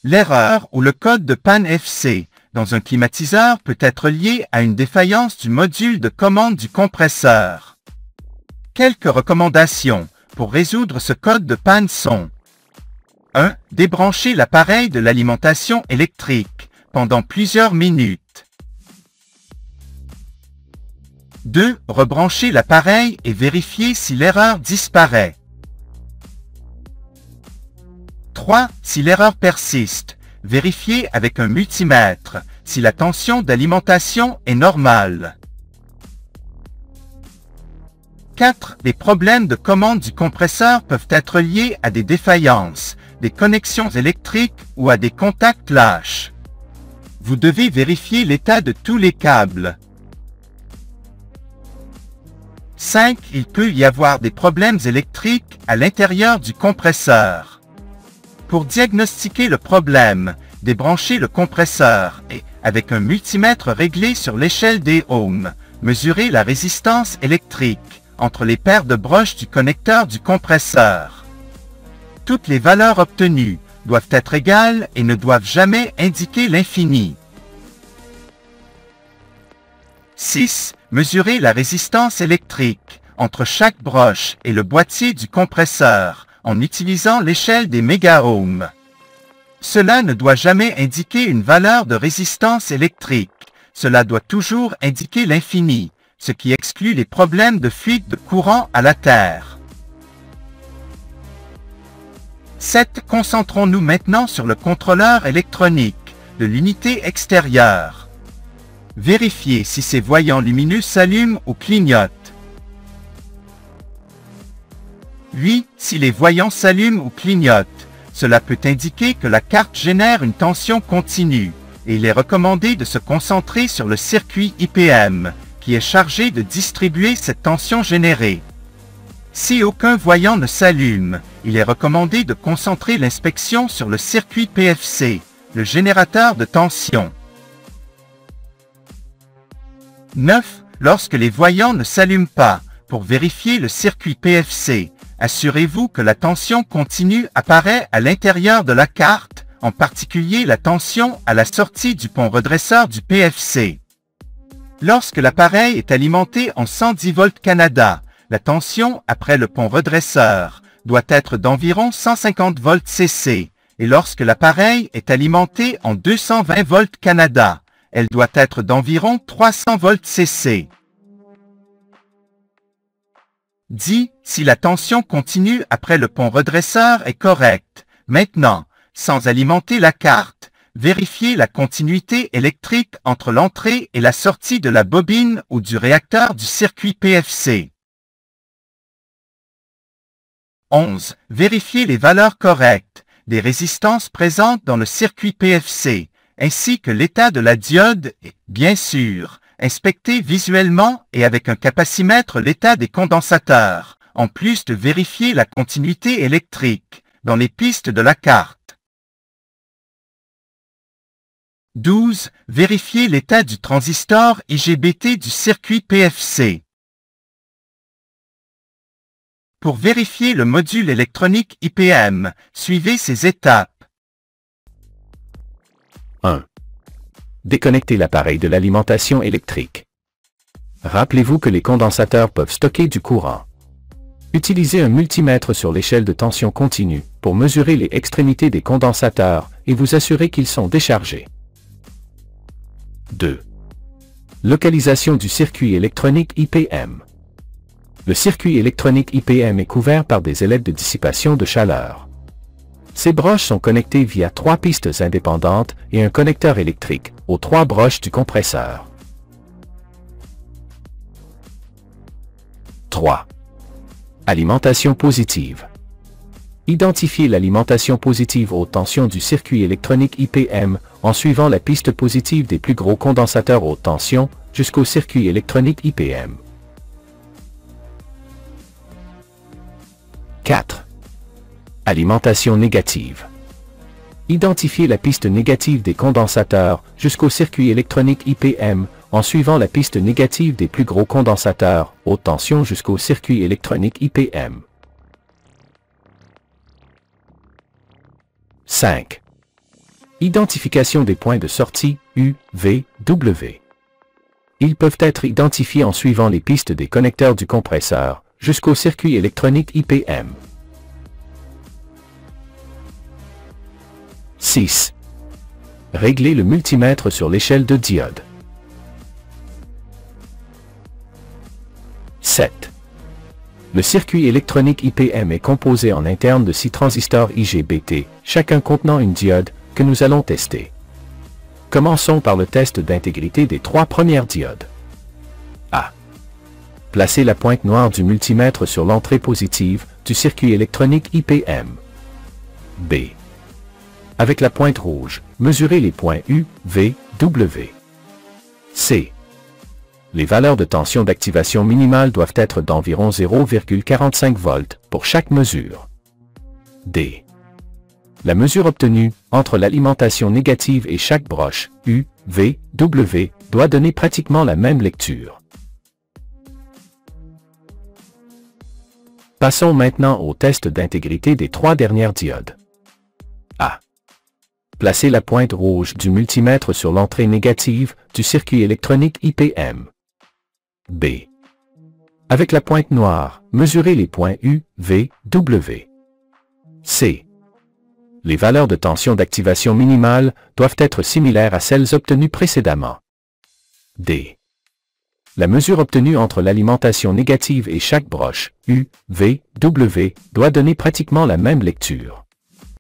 L'erreur ou le code de panne FC dans un climatiseur peut être lié à une défaillance du module de commande du compresseur. Quelques recommandations pour résoudre ce code de panne sont 1. Débrancher l'appareil de l'alimentation électrique pendant plusieurs minutes. 2. Rebrancher l'appareil et vérifier si l'erreur disparaît. 3. Si l'erreur persiste, vérifiez avec un multimètre si la tension d'alimentation est normale. 4. Les problèmes de commande du compresseur peuvent être liés à des défaillances, des connexions électriques ou à des contacts lâches. Vous devez vérifier l'état de tous les câbles. 5. Il peut y avoir des problèmes électriques à l'intérieur du compresseur. Pour diagnostiquer le problème, débranchez le compresseur et, avec un multimètre réglé sur l'échelle des ohms, mesurez la résistance électrique entre les paires de broches du connecteur du compresseur. Toutes les valeurs obtenues doivent être égales et ne doivent jamais indiquer l'infini. 6. Mesurez la résistance électrique entre chaque broche et le boîtier du compresseur en utilisant l'échelle des mégaohms. Cela ne doit jamais indiquer une valeur de résistance électrique. Cela doit toujours indiquer l'infini, ce qui exclut les problèmes de fuite de courant à la Terre. 7. Concentrons-nous maintenant sur le contrôleur électronique de l'unité extérieure. Vérifiez si ces voyants lumineux s'allument ou clignotent. 8. Si les voyants s'allument ou clignotent, cela peut indiquer que la carte génère une tension continue, et il est recommandé de se concentrer sur le circuit IPM, qui est chargé de distribuer cette tension générée. Si aucun voyant ne s'allume, il est recommandé de concentrer l'inspection sur le circuit PFC, le générateur de tension. 9. Lorsque les voyants ne s'allument pas, pour vérifier le circuit PFC, assurez-vous que la tension continue apparaît à l'intérieur de la carte, en particulier la tension à la sortie du pont redresseur du PFC. Lorsque l'appareil est alimenté en 110 volts Canada, la tension après le pont redresseur doit être d'environ 150 volts CC, et lorsque l'appareil est alimenté en 220 volts Canada, elle doit être d'environ 300 volts CC. 10. Si la tension continue après le pont redresseur est correcte, maintenant, sans alimenter la carte, vérifiez la continuité électrique entre l'entrée et la sortie de la bobine ou du réacteur du circuit PFC. 11. Vérifiez les valeurs correctes des résistances présentes dans le circuit PFC, ainsi que l'état de la diode et, bien sûr, inspectez visuellement et avec un capacimètre l'état des condensateurs, en plus de vérifier la continuité électrique dans les pistes de la carte. 12. Vérifiez l'état du transistor IGBT du circuit PFC. Pour vérifier le module électronique IPM, suivez ces étapes. 1. Déconnectez l'appareil de l'alimentation électrique. Rappelez-vous que les condensateurs peuvent stocker du courant. Utilisez un multimètre sur l'échelle de tension continue pour mesurer les extrémités des condensateurs et vous assurer qu'ils sont déchargés. 2. Localisation du circuit électronique IPM. Le circuit électronique IPM est couvert par des ailettes de dissipation de chaleur. Ces broches sont connectées via 3 pistes indépendantes et un connecteur électrique aux 3 broches du compresseur. 3. Alimentation positive. Identifiez l'alimentation positive aux tensions du circuit électronique IPM en suivant la piste positive des plus gros condensateurs haute tension jusqu'au circuit électronique IPM. 4. Alimentation négative. Identifiez la piste négative des condensateurs jusqu'au circuit électronique IPM en suivant la piste négative des plus gros condensateurs haute tension jusqu'au circuit électronique IPM. 5. Identification des points de sortie U, V, W. Ils peuvent être identifiés en suivant les pistes des connecteurs du compresseur jusqu'au circuit électronique IPM. 6. Régler le multimètre sur l'échelle de diode. 7. Le circuit électronique IPM est composé en interne de 6 transistors IGBT, chacun contenant une diode, que nous allons tester. Commençons par le test d'intégrité des 3 premières diodes. A. Placez la pointe noire du multimètre sur l'entrée positive du circuit électronique IPM. B. Avec la pointe rouge, mesurez les points U, V, W. C. Les valeurs de tension d'activation minimale doivent être d'environ 0,45 volts pour chaque mesure. D. La mesure obtenue entre l'alimentation négative et chaque broche U, V, W doit donner pratiquement la même lecture. Passons maintenant au test d'intégrité des 3 dernières diodes. A. Placez la pointe rouge du multimètre sur l'entrée négative du circuit électronique IPM. B. Avec la pointe noire, mesurez les points U, V, W. C. Les valeurs de tension d'activation minimale doivent être similaires à celles obtenues précédemment. D. La mesure obtenue entre l'alimentation négative et chaque broche U, V, W doit donner pratiquement la même lecture.